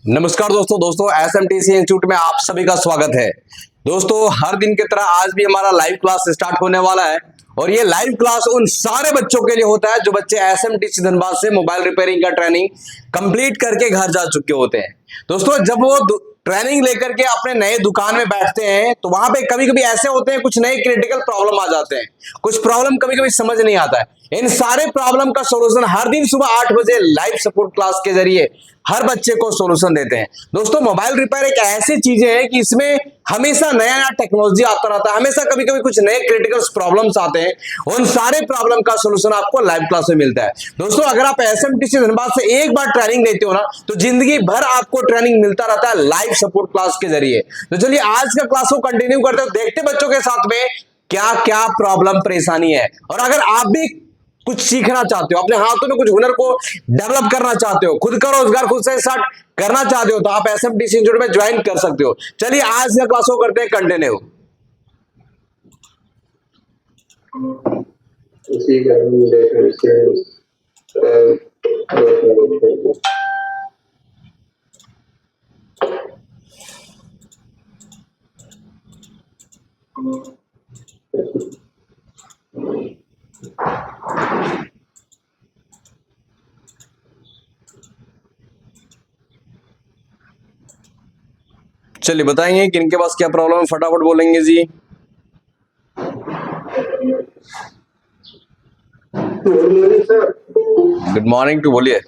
नमस्कार दोस्तों एसएमटीसी इंस्टीट्यूट में आप सभी का स्वागत है। दोस्तों हर दिन की तरह आज भी हमारा लाइव क्लास स्टार्ट होने वाला है और ये लाइव क्लास उन सारे बच्चों के लिए होता है जो बच्चे एसएमटीसी धनबाद से मोबाइल रिपेयरिंग का ट्रेनिंग कंप्लीट करके घर जा चुके होते हैं। दोस्तों जब वो ट्रेनिंग लेकर के अपने नए दुकान में बैठते हैं तो वहां पे कभी कभी ऐसे होते हैं, कुछ नए क्रिटिकल प्रॉब्लम आ जाते हैं, कुछ प्रॉब्लम कभी कभी समझ नहीं आता है। इन सारे प्रॉब्लम का सॉल्यूशन हर दिन सुबह 8 बजे लाइव सपोर्ट क्लास के जरिए हर बच्चे को सॉल्यूशन देते हैं। दोस्तों मोबाइल रिपेयर एक ऐसी चीजें है कि इसमें हमेशा नया नया टेक्नोलॉजी आता रहता है, हमेशा कभी कभी कुछ नए क्रिटिकल प्रॉब्लम्स आते हैं। उन सारे प्रॉब्लम का सॉल्यूशन आपको लाइव क्लास में मिलता है। दोस्तों अगर आप एसएमटीसी धनबाद से एक बार ट्रेनिंग लेते हो ना तो जिंदगी भर आपको ट्रेनिंग मिलता रहता है लाइव सपोर्ट क्लास के जरिए। तो चलिए आज का क्लास को कंटिन्यू करते हो, देखते बच्चों के साथ में क्या क्या प्रॉब्लम परेशानी है। और अगर आप भी कुछ सीखना चाहते हो, अपने हाथों में कुछ हुनर को डेवलप करना चाहते हो, खुद का रोजगार खुद से स्टार्ट करना चाहते हो तो आप एसएमटीसी इंस्टीट्यूट में ज्वाइन कर सकते हो। चलिए आज का क्लास को करते हैं कंटिन्यू। चलिए बताएंगे कि इनके पास क्या प्रॉब्लम है, फटाफट बोलेंगे जी। Good morning sir. Good morning too बोलिए।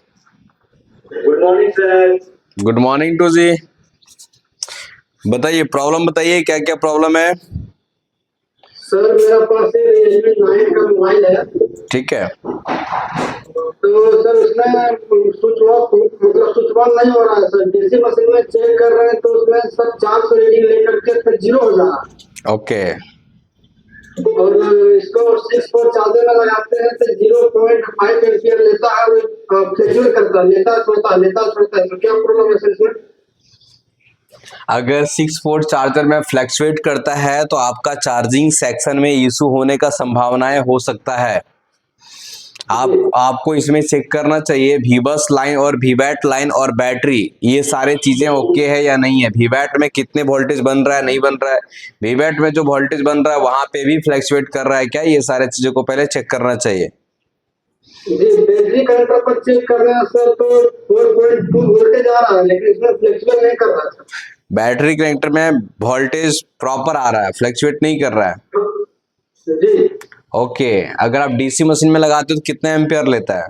Good morning sir. Good morning too जी। बताइए प्रॉब्लम, बताइए क्या क्या प्रॉब्लम है। सर मेरा पास Redmi 9 का मोबाइल है। ठीक है। तो सर उसमें स्विच ऑफ मतलब स्विच ऑन नहीं हो रहा है सर। डीसी मशीन में चेक कर रहे हैं तो उसमें सर 400 रीडिंग लेकर के फिर 0 हो जा रहा है। ओके। और इसको 6 वोल्ट चार्जर में लगाते हैं तो 0.5 एम्पियर लेता है, वो फ्लैक्चुएट करता है, लेता छोड़ता है। तो क्या प्रॉब्लम है सर इसमें? अगर 6 वोल्ट चार्जर में फ्लैक्चुएट करता है तो आपका चार्जिंग सेक्शन में इशू होने का संभावनाएं हो सकता है। आपको इसमें चेक करना चाहिए वीबस लाइन और वीवैट लाइन और बैटरी, ये सारे चीजें ओके है या नहीं है। वीवैट में कितने वोल्टेज बन रहा है, नहीं बन रहा है। वीवैट में जो वोल्टेज बन रहा है वहां पे भी फ्लैक्चुएट कर रहा है क्या, ये सारे चीजों को पहले चेक करना चाहिए। जी बैटरी कनेक्टर पर चेक कर रहे हैं सर तो 4.2 वोल्टेज आ रहा है लेकिन इसमें फ्लैक्चुएट नहीं कर रहा है सर। बैटरी कनेक्टर में वोल्टेज प्रॉपर आ रहा है, फ्लैक्चुएट नहीं कर रहा है। जी ओके। अगर आप डीसी मशीन में लगाते हो तो कितना एम्पियर लेता है?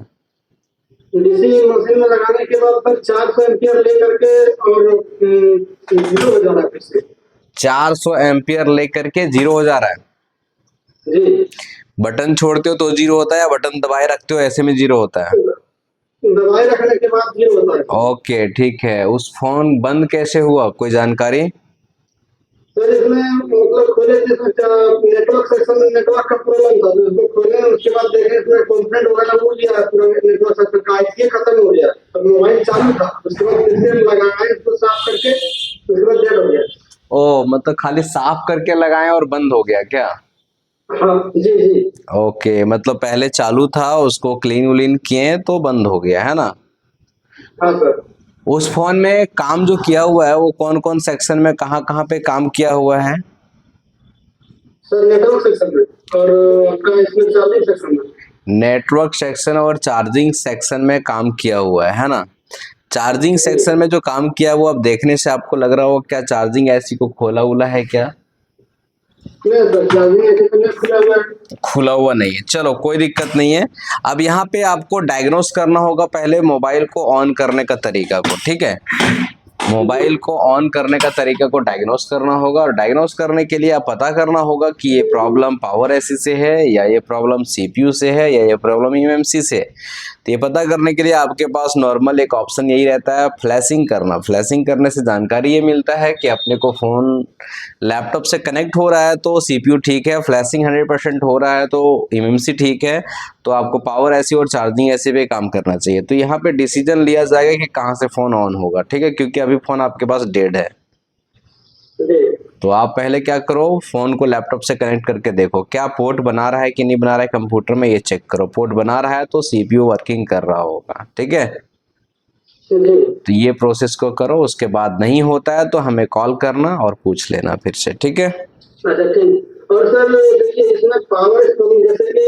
डीसी मशीन में लगाने के बाद फिर 400 एम्पियर लेकर के और 0 हो जा रहा है फिर से। 400 एम्पियर लेकर के 0 हो जा रहा है। जी बटन छोड़ते हो तो 0 होता है या बटन दबाए रखते हो ऐसे में 0 होता है? दवाई रखने के बाद 0 होता है। ओके ठीक है। उस फोन बंद कैसे हुआ, कोई जानकारी? सर इसमें मतलब खोले थे नेटवर्क सेक्शन में नेटवर्क का प्रॉब्लम था तो उसको खोले, उसके बाद देखे इसमें कंप्लेंट वगैरह हो गया, पूरा नेटवर्क सेक्शन का आईसी खत्म हो गया। तो मोबाइल चालू था, उसके बाद फिर से लगाया इसको साफ करके, उसके बाद डेड हो गया। ओ मतलब खाली साफ करके लगाए और बंद हो गया क्या? हाँ जी जी। ओके मतलब पहले चालू था, उसको क्लीन उलीन किए तो बंद हो गया है ना। हाँ सर। उस फोन में काम जो किया हुआ है वो कौन कौन सेक्शन में कहाँ कहाँ पे काम किया हुआ है? सर नेटवर्क सेक्शन में और आपका इसमें चार्जिंग सेक्शन में। नेटवर्क सेक्शन और चार्जिंग सेक्शन में काम किया हुआ है ना। चार्जिंग सेक्शन में जो काम किया हुआ अब देखने से आपको लग रहा होगा क्या चार्जिंग ऐसी को खोला उला है क्या? नहीं सर चार्जिंग ऐसे तो नहीं खुला हुआ है। खुला हुआ नहीं है, चलो कोई दिक्कत नहीं है। अब यहाँ पे आपको डायग्नोस करना होगा पहले मोबाइल को ऑन करने का तरीका को, ठीक है। मोबाइल को ऑन करने का तरीका को डायग्नोस करना होगा और डायग्नोस करने के लिए आप पता करना होगा कि ये प्रॉब्लम पावर एसी से है या ये प्रॉब्लम सीपीयू से है या ये प्रॉब्लम यूएमसी से। तो ये पता करने के लिए आपके पास नॉर्मल एक ऑप्शन यही रहता है फ्लैशिंग करना। फ्लैशिंग करने से जानकारी ये मिलता है कि अपने को फोन लैपटॉप से कनेक्ट हो रहा है तो सीपीयू ठीक है, फ्लैशिंग 100% हो रहा है तो यूएमसी ठीक है, तो आपको पावर ऐसी और चार्जिंग ऐसी पे काम करना चाहिए। तो यहाँ पे डिसीजन लिया जाएगा कि कहाँ से फोन ऑन होगा, ठीक है, क्योंकि अभी फोन आपके पास डेड है। तो आप पहले क्या करो, फोन को लैपटॉप से कनेक्ट करके देखो क्या पोर्ट बना रहा है कि नहीं बना रहा है कंप्यूटर में, ये चेक करो। पोर्ट बना रहा है तो सीपीयू वर्किंग कर रहा होगा, ठीक है। जी। तो ये प्रोसेस को करो, उसके बाद नहीं होता है तो हमें कॉल करना और पूछ लेना फिर से, ठीक है। अच्छा ठीक। और सर देखिए इसमें पावर स्टोरिंग जैसे कि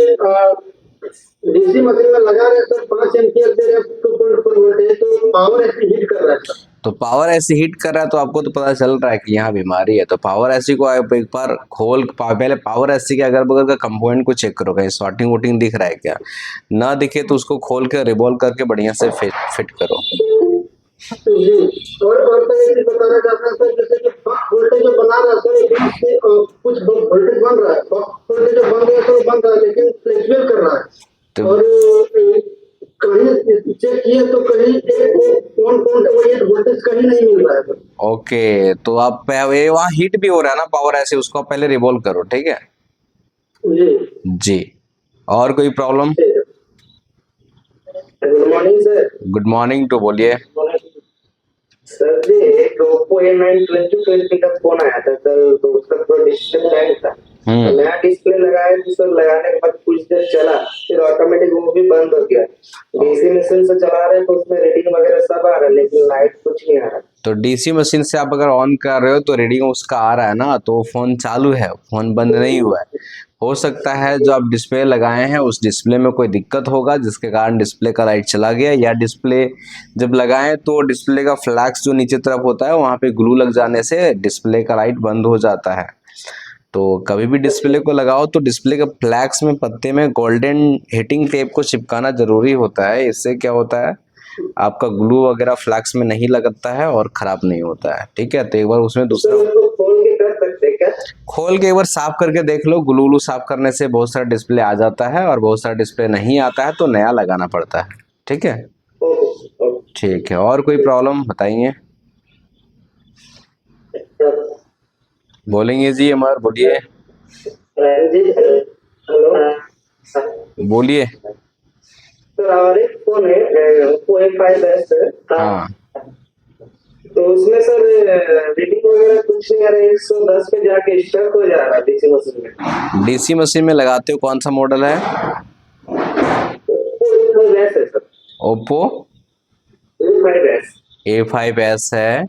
डीसी मशीन में लगा रहे सर 5 एम्पियर दे रहे 2.4 वोल्टेज, तो पावर ऐसे हीट कर रहा है सर। तो पावर ऐसे हीट कर रहा है तो आपको तो पता चल रहा है कि यहाँ बीमारी है। तो पावर ऐसी को आप एक बार पहले पावर ऐसी के अगर बगल का कंपोनेंट को चेक करो, कहीं शॉर्टिंग वोटिंग दिख रहा है क्या। ना दिखे तो उसको खोल के रिवॉल्व करके बढ़िया से फिट करो। जी। और सर एक चीज बताना चाहता हूँ सर, जैसे कि बक वोल्टेज जो बना रहा है सर, एकदम से कुछ वोल्टेज बन रहा है, बक वोल्टेज जो बन रहा है सर वो बन रहा है, लेकिन फ्लेक्चुअल कर रहा है। तो और कहीं चेक किए तो कहीं एक 1.8 वोल्टेज कहीं नहीं मिल रहा है सर। ओके, तो आप वहाँ हीट भी हो रहा है ना पावर ऐसे, उसको आप पहले रिवॉल्व करो, ठीक है जी। जी। और कोई problem? Good morning sir. Good morning, तो बोलिए। सर जी एक ओप्पो A9 2020 का फोन आया था सर, तो उसका पूरा डिस्प्ले ब्लैंक था। तो नया डिस्प्ले लगाया तो सर लगाने के बाद कुछ देर चला, फिर ऑटोमेटिक वो भी बंद हो गया। डीसी मशीन से चला रहे तो उसमें रीडिंग वगैरह सब आ रहा है, लेकिन लाइट कुछ नहीं आ रहा। तो डीसी मशीन से आप अगर ऑन कर रहे हो तो रीडिंग उसका आ रहा है ना, तो फोन चालू है, फोन बंद नहीं हुआ है। हो सकता है जो आप डिस्प्ले लगाए हैं उस डिस्प्ले में कोई दिक्कत होगा जिसके कारण डिस्प्ले का लाइट चला गया, या डिस्प्ले जब लगाएं तो डिस्प्ले का फ्लैक्स जो नीचे तरफ होता है वहाँ पे ग्लू लग जाने से डिस्प्ले का लाइट बंद हो जाता है। तो कभी भी डिस्प्ले को लगाओ तो डिस्प्ले के फ्लैक्स में पत्ते में गोल्डन हीटिंग टेप को चिपकाना जरूरी होता है। इससे क्या होता है, आपका ग्लू वगैरह फ्लैक्स में नहीं लगता है और खराब नहीं होता है, ठीक है। तो एक बार उसमें दूसरा खोल के कर सकते हैं क्या? खोल के एक बार साफ करके देख लो। ग्लू साफ करने से बहुत सारा डिस्प्ले आ जाता है और बहुत सारा डिस्प्ले नहीं आता है तो नया लगाना पड़ता है, ठीक है। ठीक है, और कोई प्रॉब्लम बताइए। बोलेंगे जी अमर, बोलिए बोलिए। सर हमारे एक फोन है ओप्पो A5s है। हाँ, तो उसमें सर रीडिंग वगैरह कुछ नहीं आ रहा है, 110 पे जाके स्टक हो जा रहा है डीसी मशीन में। डीसी मशीन में लगाते हो कौन सा मॉडल है? A5s है सर। Oppo A5s। A5s है।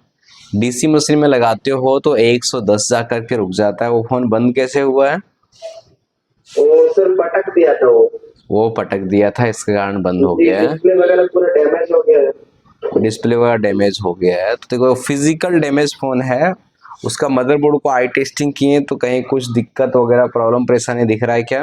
डीसी मशीन में लगाते हो तो 110 जा करके रुक जाता है। वो फोन बंद कैसे हुआ है? वो सर पटक दिया था वो पटक दिया था, इसके कारण बंद हो गया है। डिस्प्ले वगैरह पूरा डैमेज हो गया है। डिस्प्ले वगैरह डैमेज हो गया है तो देखो फिजिकल डैमेज फोन है। उसका मदरबोर्ड को आई टेस्टिंग किए तो कहीं कुछ दिक्कत वगैरह प्रॉब्लम परेशानी दिख रहा है क्या?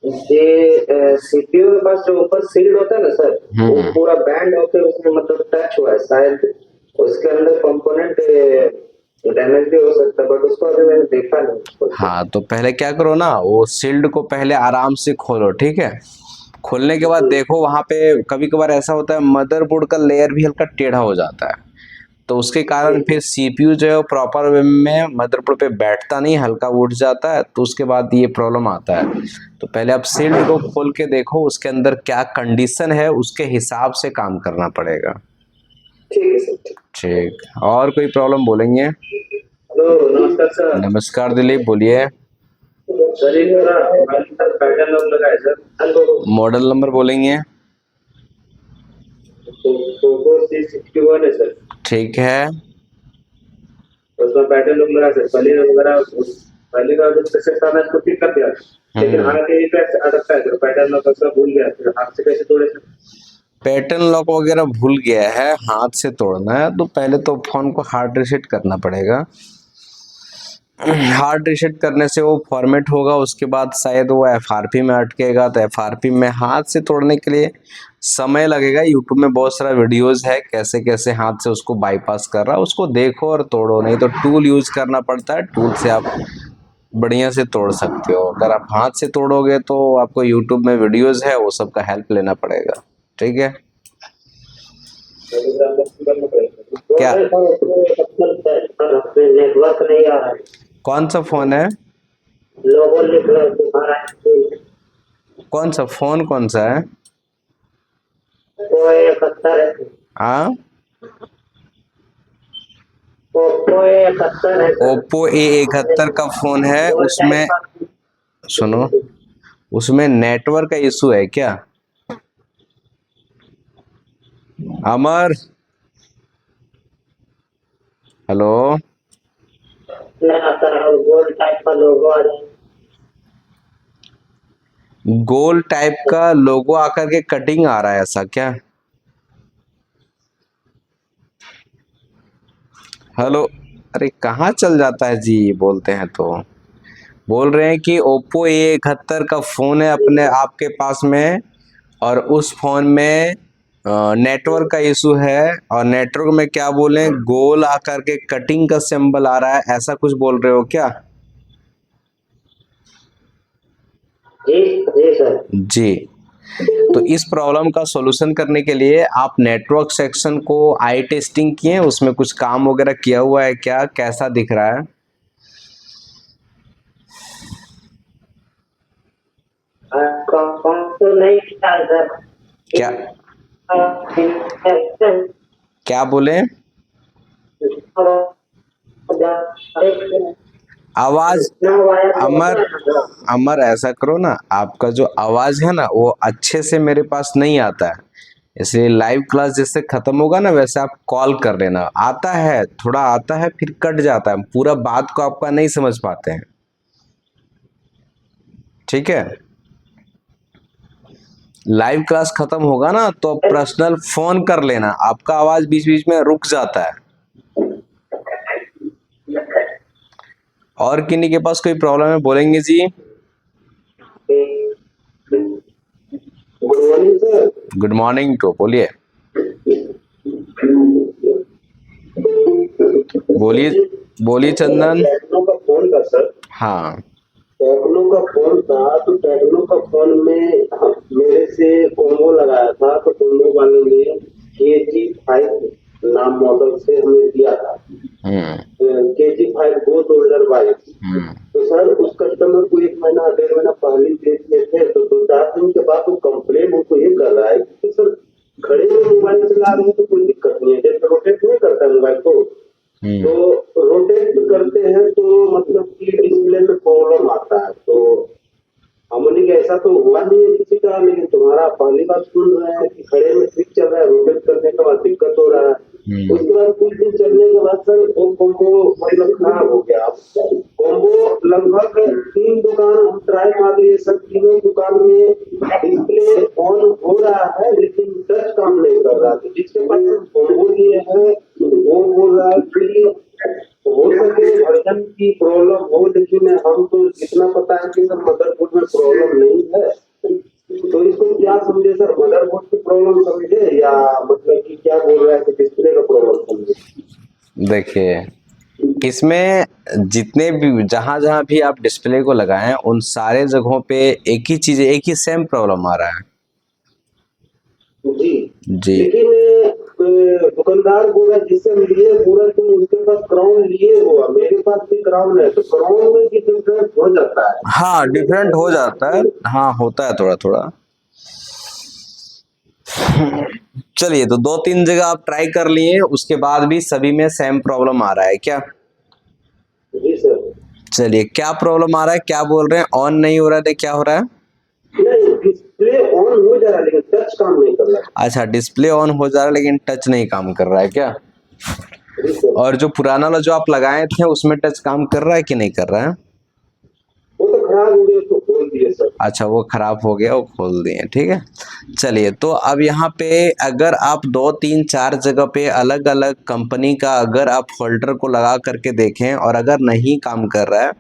ये सीपीयू के पास जो ऊपर सील्ड होता है ना सर, वो पूरा बैंड होकर उसमें मतलब टच हुआ है, शायद उसके अंदर कंपोनेंट डैमेज भी हो सकता है, बट उसको अभी मैंने देखा नहीं। हाँ, तो पहले क्या करो ना, वो शील्ड को पहले आराम से खोलो, ठीक है। खोलने के बाद देखो वहां पे कभी कभार ऐसा होता है मदरबोर्ड का लेयर भी हल्का टेढ़ा हो जाता है, तो उसके कारण फिर सीपीयू जो है प्रॉपर वे में मदरबोर्ड पे बैठता नहीं, हल्का उठ जाता है, तो उसके बाद ये प्रॉब्लम आता है। तो पहले आप शील्ड को खोल के देखो उसके अंदर क्या कंडीशन है, उसके हिसाब से काम करना पड़ेगा। ठीक है सर। ठीक, और कोई प्रॉब्लम बोलेंगे? हेलो नमस्कार सर। नमस्कार दिलीप, बोलिए। सर ये मेरा पैटर्न लॉक लगा है सर। मॉडल नंबर बोलेंगे? पोको C61 है सर। ठीक है, उसमें पैटर्न लॉक लगा सर, पहले का जो सक्सेस था मैं उसको पिक कर दिया, लेकिन हाथ के पैर अटकता है सर, पैटर्न लॉक सब भूल गया, फिर हाथ से कैसे तोड़े सर? पैटर्न लॉक वगैरह भूल गया है, हाथ से तोड़ना है तो पहले तो फोन को हार्ड रीसेट करना पड़ेगा। हार्ड रीसेट करने से वो फॉर्मेट होगा, उसके बाद शायद वो एफआरपी में अटकेगा, तो एफआरपी में हाथ से तोड़ने के लिए समय लगेगा। यूट्यूब में बहुत सारा वीडियोस है कैसे कैसे हाथ से उसको बाईपास कर रहा है, उसको देखो और तोड़ो, नहीं तो टूल यूज करना पड़ता है, टूल से आप बढ़िया से तोड़ सकते हो। अगर आप हाथ से तोड़ोगे तो आपको यूट्यूब में वीडियोस है वो सब का हेल्प लेना पड़ेगा, ठीक है। क्या नेटवर्क नहीं आ रहा है, कौन सा फोन है? लोगो लिख रहा है, कौन सा फोन, कौन सा है? ओप्पो A71 है। हाँ, ओप्पो A71 है सर। ओप्पो A71 का फोन है। उसमें सुनो, उसमें नेटवर्क का इशू है क्या? अमर, हेलो। गोल टाइप का लोगो आ रहा है। गोल टाइप का लोगो आकर के कटिंग आ रहा है, ऐसा क्या? हेलो। अरे कहाँ चल जाता है जी, बोलते हैं तो। बोल रहे हैं कि ओप्पो A71 का फ़ोन है अपने आपके पास में, और उस फ़ोन में नेटवर्क का इशू है, और नेटवर्क में क्या बोलें, गोल आकर के कटिंग का सिंबल आ रहा है, ऐसा कुछ बोल रहे हो क्या? जी जी सर। जी। तो इस प्रॉब्लम का सॉल्यूशन करने के लिए आप नेटवर्क सेक्शन को आई टेस्टिंग किए, उसमें कुछ काम वगैरह किया हुआ है क्या, कैसा दिख रहा है? कौन तो नहीं था सर। क्या क्या बोले? आवाज, अमर, अमर ऐसा करो ना, आपका जो आवाज है ना वो अच्छे से मेरे पास नहीं आता है, इसलिए लाइव क्लास जैसे खत्म होगा ना वैसे आप कॉल कर लेना। आता है, थोड़ा आता है, फिर कट जाता है, पूरा बात को आपका नहीं समझ पाते हैं, ठीक है? लाइव क्लास खत्म होगा ना तो पर्सनल फोन कर लेना, आपका आवाज बीच बीच में रुक जाता है। और किन्हीं के पास कोई प्रॉब्लम है बोलेंगे जी? Good morning sir. Good morning, तो बोलिए। बोलिए, बोलिए चंदन। टेक्नो का फोन था सर। हाँ। टेक्नो का फोन था, तो टेक्नो का फोन में मेरे से कॉम्बो लगाया था, तो कॉम्बो वाले ने KG5 नाम मॉडल से हमें दिया था। KG5 गो शोल्डर बाइक। तो सर उस कस्टमर को 1 महीना 1.5 महीना पहले दे दिए थे, तो 2-4 दिन के बाद वो कंप्लेन उनको ये कर रहा है कि सर खड़े में मोबाइल चला रहे हैं तो कोई दिक्कत नहीं है, जैसे रोटेट नहीं करता है मोबाइल को, तो रोटेट करते हैं तो मतलब कि डिस्प्ले में प्रॉब्लम आता है। तो हमने कि ऐसा तो हुआ नहीं है किसी का, लेकिन तुम्हारा पहली बार सुन रहे हैं कि खड़े में ठीक चल रहा है, रोटेट करने के बाद दिक्कत हो रहा है। उसके बाद कुछ दिन चलने के बाद सर वो कॉम्बो मतलब खराब हो गया। कॉम्बो लगभग 3 दुकान हम ट्राई मार लिए सर, तीनों दुकान में डिस्प्ले ऑन हो रहा है लेकिन टच काम नहीं कर रहा। तो जिसके पास कॉम्बो लिए है वो बोल रहा है कि हो सके वर्जन की प्रॉब्लम हो, लेकिन हम तो इतना पता है कि सर मदरबोर्ड में प्रॉब्लम नहीं है। तो इसको क्या समझे सर, मदरबोर्ड की प्रॉब्लम समझे या मतलब कि क्या बोल रहा है कि डिस्प्ले का प्रॉब्लम समझे? देखिए, इसमें जितने भी जहां जहां भी आप डिस्प्ले को लगाएं उन सारे जगहों पे एक ही चीज, एक ही सेम प्रॉब्लम आ रहा है जी जी। लेकिन दुकानदार बोला जिससे हम लिए पूरा, तुम उसके पास क्राउन लिए हो, मेरे पास भी क्राउन है, तो क्राउन में भी डिफरेंस हो जाता है। हाँ, डिफरेंट हो जाता है, हाँ होता है थोड़ा थोड़ा। चलिए, तो 2-3 जगह आप ट्राई कर लिए, उसके बाद भी सभी में सेम प्रॉब्लम आ रहा है क्या? जी सर। चलिए, क्या प्रॉब्लम आ रहा है, क्या बोल रहे हैं? ऑन नहीं हो रहा है, क्या हो रहा है? नहीं, डिस्प्ले ऑन हो जा रहा है लेकिन टच काम नहीं कर रहा अच्छा, डिस्प्ले ऑन हो जा रहा है लेकिन टच नहीं काम कर रहा है क्या? है। जी सर। और जो पुराना वाला जो आप लगाए थे उसमें टच काम कर रहा है कि नहीं कर रहा है? वो तो खराब हो गया, उसको खोल दिए सर। अच्छा, वो खराब हो गया, वो खोल दिए, ठीक है। चलिए, तो अब यहाँ पे अगर आप 2-3-4 जगह पे अलग अलग कंपनी का अगर आप होल्डर को लगा करके देखें और अगर नहीं काम कर रहा है,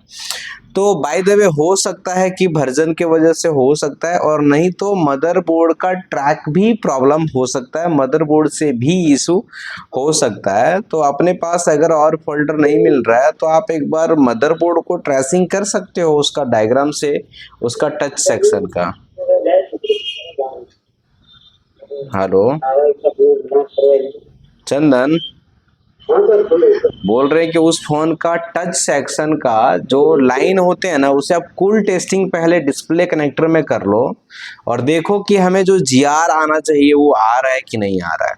तो बाय द वे हो सकता है कि वर्जन के वजह से हो सकता है, और नहीं तो मदरबोर्ड का ट्रैक भी प्रॉब्लम हो सकता है, मदरबोर्ड से भी इशू हो सकता है। तो अपने पास अगर और फोल्डर नहीं मिल रहा है तो आप एक बार मदरबोर्ड को ट्रेसिंग कर सकते हो, उसका डायग्राम से, उसका टच सेक्शन का। हेलो चंदन, हाँ सर, बोले सर। बोल रहे हैं कि उस फोन का टच सेक्शन का जो लाइन होते हैं ना उसे आप कूल टेस्टिंग पहले डिस्प्ले कनेक्टर में कर लो, और देखो कि हमें जो GR आना चाहिए वो आ रहा है कि नहीं आ रहा है।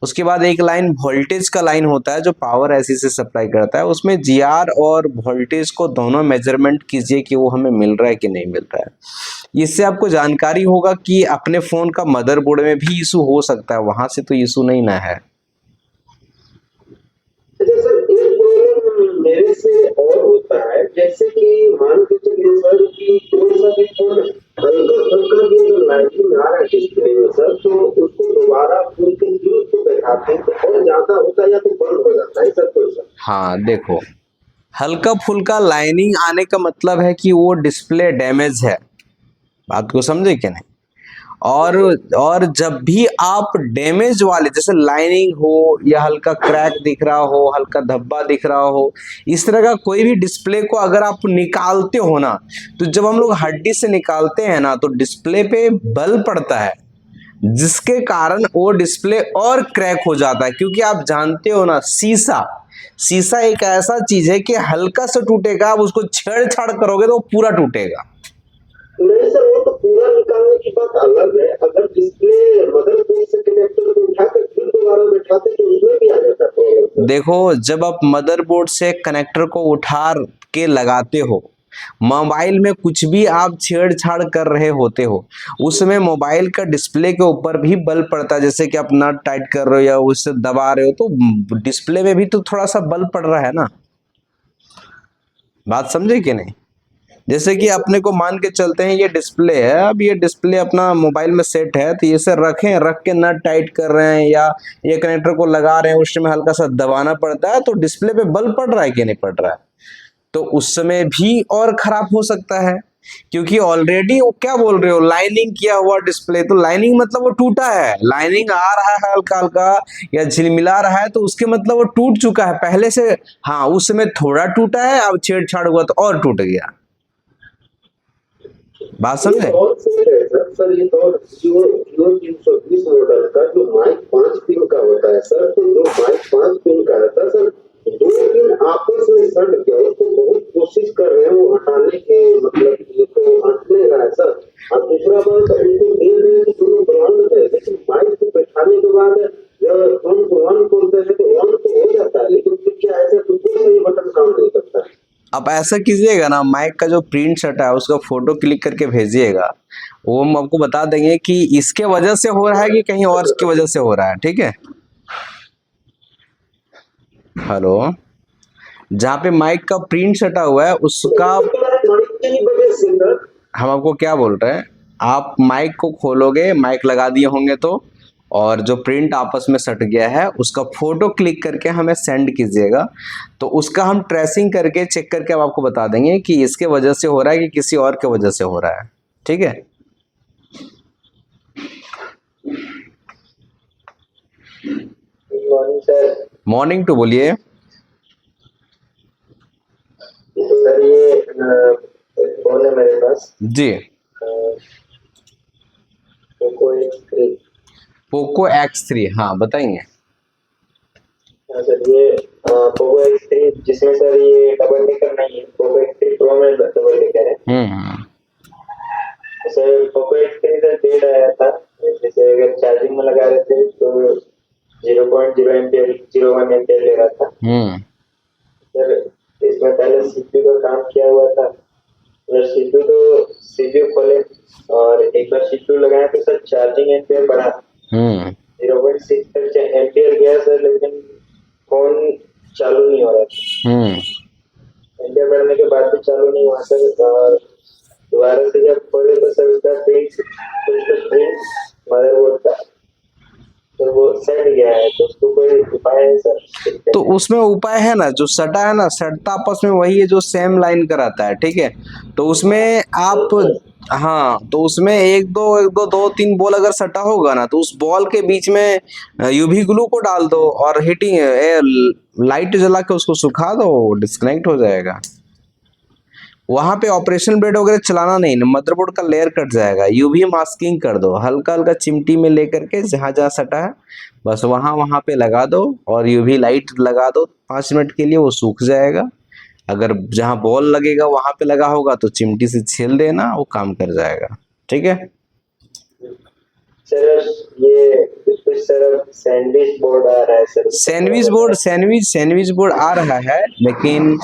उसके बाद एक लाइन वोल्टेज का लाइन होता है जो पावर ऐसी से सप्लाई करता है, उसमें जीआर और वोल्टेज को दोनों मेजरमेंट कीजिए कि वो हमें मिल रहा है कि नहीं मिल रहा है। इससे आपको जानकारी होगा कि अपने फोन का मदरबोर्ड में भी इशू हो सकता है, वहां से तो इशू नहीं ना है। अच्छा सर, एक प्रॉब्लम मेरे से और होता है, जैसे कि मान के चलिए सर कि कोई सा भी फोन हल्का हल्का भी अगर लाइटिंग आ रहा है डिस्प्ले में सर, तो उसको दोबारा फुल के यूज को बैठाते हैं तो और ज्यादा होता है या तो बंद हो जाता है सर कोई सा। हाँ देखो, हल्का फुल्का लाइनिंग आने का मतलब है कि वो डिस्प्ले डैमेज है, बात को समझे कि नहीं। और जब भी आप डैमेज वाले जैसे लाइनिंग हो या हल्का क्रैक दिख रहा हो, हल्का धब्बा दिख रहा हो, इस तरह का कोई भी डिस्प्ले को अगर आप निकालते हो ना, तो जब हम लोग हड्डी से निकालते हैं ना तो डिस्प्ले पे बल पड़ता है, जिसके कारण वो डिस्प्ले और क्रैक हो जाता है। क्योंकि आप जानते हो ना, शीशा शीशा एक ऐसा चीज है कि हल्का सा टूटेगा, आप उसको छेड़छाड़ करोगे तो वो पूरा टूटेगा। नहीं सर, वो तो पूरा निकालने की बात अलग है, अगर डिस्प्ले मदरबोर्ड से कनेक्टर को उठा कर फिर दोबारा बैठाते तो उसमें भी आ जाता है। देखो, जब आप मदरबोर्ड से कनेक्टर को उठा के लगाते हो, मोबाइल में कुछ भी आप छेड़छाड़ कर रहे होते हो, उसमें मोबाइल का डिस्प्ले के ऊपर भी बल पड़ता है। जैसे कि आप नट टाइट कर रहे हो या उससे दबा रहे हो तो डिस्प्ले में भी तो थोड़ा सा बल पड़ रहा है ना, बात समझे कि नहीं। जैसे कि अपने को मान के चलते हैं ये डिस्प्ले है, अब ये डिस्प्ले अपना मोबाइल में सेट है, तो इसे रख के नट टाइट कर रहे हैं या ये कनेक्टर को लगा रहे हैं, उस समय हल्का सा दबाना पड़ता है तो डिस्प्ले पे बल पड़ रहा है कि नहीं पड़ रहा है, तो उस समय भी और खराब हो सकता है। क्योंकि ऑलरेडी वो क्या बोल रहे हो, लाइनिंग किया हुआ डिस्प्ले, तो लाइनिंग मतलब वो टूटा है, लाइनिंग आ रहा है हल्का हल्का या झिलमिला रहा है, तो उसके मतलब वो टूट चुका है पहले से। हाँ, उस समय थोड़ा टूटा है, अब छेड़छाड़ हुआ तो और टूट गया, बात समझे। और सर ये तो जियो जियो 320 मॉडल का जो माइक 5 पिन का होता है सर, तो जो माइक 5 पिन का रहता है सर, 2 पिन आपस में सट गया, उसको बहुत कोशिश कर रहे हैं वो हटाने के, मतलब ये तो हट नहीं रहा है सर। और दूसरा बात उनको दे रहे हैं कि दोनों बराबर है, लेकिन माइक को बैठाने के बाद जब फोन को ऑन खोलते हैं तो ऑन तो हो जाता है, लेकिन फिर क्या ऐसा तो कोई सा बटन काम नहीं करता है। आप ऐसा कीजिएगा ना, माइक का जो प्रिंट शर्ट है उसका फोटो क्लिक करके भेजिएगा, वो हम आपको बता देंगे कि इसके वजह से हो रहा है कि कहीं और की वजह से हो रहा है, ठीक है। हेलो, जहाँ पे माइक का प्रिंट सटा हुआ है उसका, हम आपको क्या बोल रहे हैं, आप माइक को खोलोगे, माइक लगा दिए होंगे तो, और जो प्रिंट आपस में सट गया है उसका फोटो क्लिक करके हमें सेंड कीजिएगा, तो उसका हम ट्रेसिंग करके चेक करके अब आपको बता देंगे कि इसके वजह से हो रहा है कि किसी और के वजह से हो रहा है, ठीक है। मॉर्निंग टू बोलिए। सर ये फोन है मेरे पास जी, पोको X3, हाँ बताइए। सर ये पोको X3 जिसमें सर ये डबल डेकर नहीं है, पोको X3 प्रो में डबल डेकर है। सर पोको X3 का डेट आया था, जैसे अगर चार्जिंग में लगा रहे थे तो 0.0 एम्पियर 0.1 एम्पियर ले रहा था। सर इसमें पहले सीपीयू का काम किया हुआ था, सर सीपीयू खोले और एक बार सीपीयू लगाया तो सर चार्जिंग एम्पियर बढ़ा 0.6 तक एम्पियर गया सर, लेकिन फोन चालू नहीं हो रहा था। एम्पियर बढ़ने के बाद भी चालू नहीं हुआ सर, और दोबारा से जब खोले तो सर उसका प्रिंट मदरबोर्ड का तो वो सट गया है, तो उसको कोई उपाय है सर? तो उसमें उपाय है ना, जो सटा है ना, सटता आपस में वही है जो सेम लाइन कराता है, ठीक है। तो उसमें आप, हाँ, तो उसमें एक दो तीन बॉल अगर सटा होगा ना, तो उस बॉल के बीच में यूवी ग्लू को डाल दो और हीटिंग लाइट जला के उसको सुखा दो, डिस्कनेक्ट हो जाएगा। वहां पे ऑपरेशन ब्लेड वगैरह चलाना नहीं, मदरबोर्ड का लेयर कट जाएगा, यूवी मास्किंग कर दो, हल्का हल्का चिमटी में लेकर के जहां जहां सटा है बस वहां पे लगा दो और यूवी लाइट लगा दो, 5 मिनट के लिए वो सूख जाएगा। अगर जहां बॉल लगेगा वहां पे लगा होगा तो चिमटी से छील देना, वो काम कर जाएगा, ठीक है। सर ये कुछ sir sandwich board sir. Sandwich board आ रहा है, लेकिन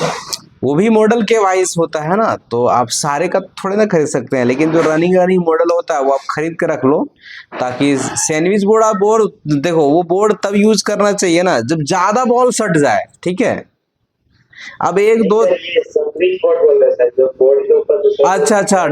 वो भी मॉडल के वाइज होता है ना, तो आप सारे का थोड़े ना खरीद सकते हैं, लेकिन जो रनिंग मॉडल होता है वो आप खरीद के रख लो, ताकि सैंडविच बोर्ड आप बोर्ड देखो, वो बोर्ड तब यूज करना चाहिए ना जब ज्यादा बॉल सट जाए, ठीक है। अब एक दो, सर ये सैंडविच बोर्ड बोल रहे हैं सर, जो बोर्ड के ऊपर जो अच्छा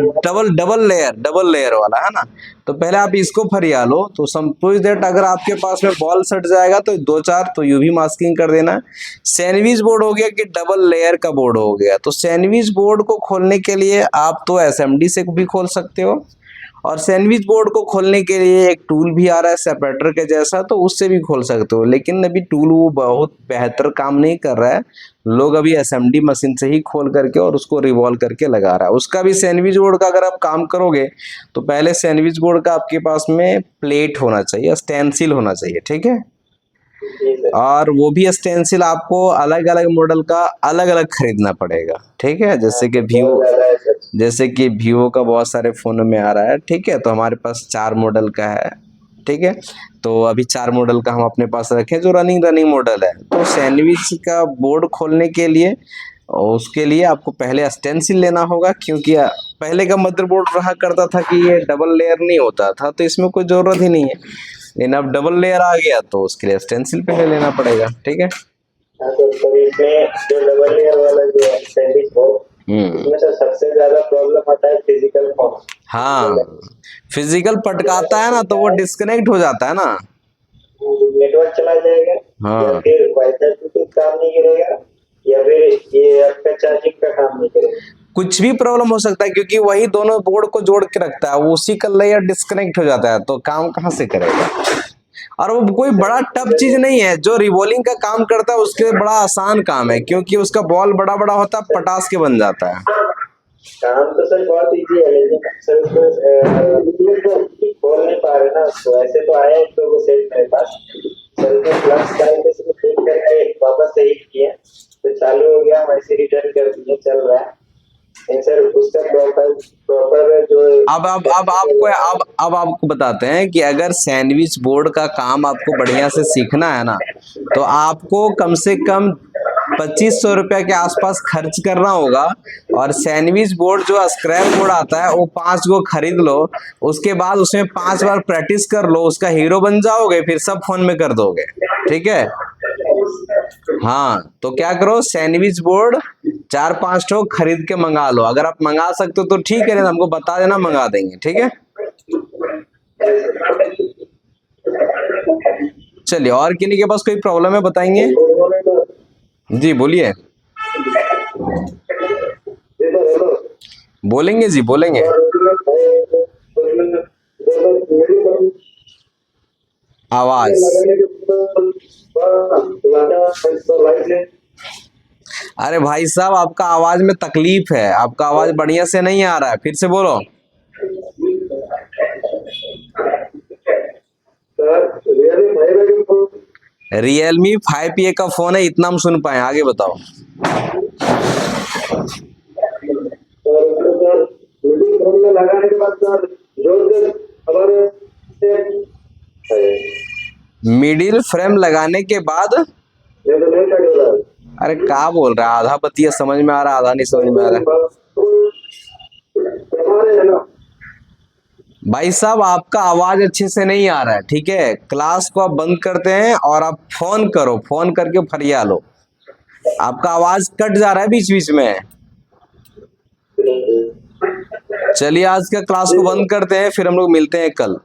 डबल लेयर वाला है ना, तो पहले आप इसको फरिया लो, तो सपोज दैट अगर आपके पास में बॉल सट जाएगा तो दो चार तो यूवी मास्किंग कर देना। सैंडविच बोर्ड हो गया कि डबल लेयर का बोर्ड हो गया, तो सैंडविच बोर्ड को खोलने के लिए आप तो एसएमडी से भी खोल सकते हो, और सैंडविच बोर्ड को खोलने के लिए एक टूल भी आ रहा है सेपरेटर के जैसा, तो उससे भी खोल सकते हो, लेकिन अभी टूल वो बहुत बेहतर काम नहीं कर रहा है। लोग अभी एसएमडी मशीन से ही खोल करके और उसको रिवॉल्व करके लगा रहा है। उसका भी सैंडविच बोर्ड का अगर आप काम करोगे तो पहले सैंडविच बोर्ड का आपके पास में प्लेट होना चाहिए, स्टेंसिल होना चाहिए, ठीक है। जी सर। और वो भी स्टेंसिल आपको अलग अलग मॉडल का अलग अलग खरीदना पड़ेगा, ठीक है। जैसे कि बहुत ज्यादा है सर। जैसे कि वीवो का बहुत सारे फोन में आ रहा है, ठीक है, तो हमारे पास 4 मॉडल का है, ठीक है। तो अभी 4 मॉडल का हम अपने पास रखें जो रनिंग मॉडल है। तो सैंडविच का बोर्ड खोलने के लिए और उसके लिए आपको पहले स्टेंसिल लेना होगा, क्योंकि पहले का मदरबोर्ड रहा करता था कि ये डबल लेयर नहीं होता था, तो इसमें कोई जरूरत ही नहीं है, लेकिन अब डबल लेयर आ गया तो उसके लिए स्टेंसिल पहले लेना पड़ेगा, ठीक है। हाँ तो इसमें जो डबल लेयर वाला जो है सैंडविच बोर्ड, इसमें सर सबसे ज्यादा प्रॉब्लम आता है फिजिकल फोन। हाँ, फिजिकल पटकाता है ना तो वो डिस्कनेक्ट हो जाता है ना, नेटवर्क चला जाएगा, हाँ। या फिर वाईफाई ब्लूटूथ काम नहीं करेगा, या फिर ये आपका चार्जिंग का काम नहीं करेगा। कुछ भी प्रॉब्लम हो सकता है, क्योंकि वही दोनों बोर्ड को जोड़ के रखता है, वो उसी का लेयर डिस्कनेक्ट हो जाता है तो काम कहाँ से करेगा। और वो कोई बड़ा टफ चीज नहीं है, जो रिवॉल्विंग का काम करता है उसके लिए बड़ा आसान काम है, क्योंकि उसका बॉल बड़ा बड़ा होता है, पटास के बन जाता है। काम तो सर बहुत इजी है, लेकिन सर उसको खोल नहीं पा रहे ना उसको। ऐसे तो आया एक दो सेट मेरे पास, सर उसने प्लस डाल के सिर्फ ठीक करके वापस से हिट किया तो चालू हो गया, वैसे रिटर्न कर दिए, चल रहा है। सर उसका प्रॉपर जो अब आपको बताते हैं कि अगर सैंडविच बोर्ड का काम आपको बढ़िया से सीखना है ना, तो आपको कम से कम 2500 रुपया के आसपास खर्च करना होगा, और सैंडविच बोर्ड जो स्क्रैप बोर्ड आता है वो 5 गो खरीद लो, उसके बाद उसमें 5 बार प्रैक्टिस कर लो, उसका हीरो बन जाओगे, फिर सब फोन में कर दोगे, ठीक है। हाँ, तो क्या करो, सैंडविच बोर्ड 4-5 ठो खरीद के मंगा लो। अगर आप मंगा सकते हो तो ठीक है, नहीं तो हमको बता देना, मंगा देंगे, ठीक है। चलिए, और किन्हीं के पास कोई प्रॉब्लम है बताएंगे? जी बोलिए। बोलेंगे जी, बोलेंगे। आवाज, अरे भाई साहब, आपका आवाज में तकलीफ है, आपका आवाज बढ़िया से नहीं आ रहा है, फिर से बोलो। Realme 5A का फोन है, इतना हम सुन पाए, आगे बताओ। लगाने के बाद सर जो हमारे मिडिल फ्रेम लगाने के बाद, ये तो नहीं कर रहा है। अरे क्या बोल रहा है, आधा बतिया समझ में आ रहा है, आधा नहीं समझ में आ रहा है। भाई साहब, आपका आवाज अच्छे से नहीं आ रहा है, ठीक है। क्लास को आप बंद करते हैं और आप फोन करो, फोन करके फरिया लो, आपका आवाज कट जा रहा है बीच बीच में। चलिए, आज का क्लास को बंद करते हैं, फिर हम लोग मिलते हैं कल।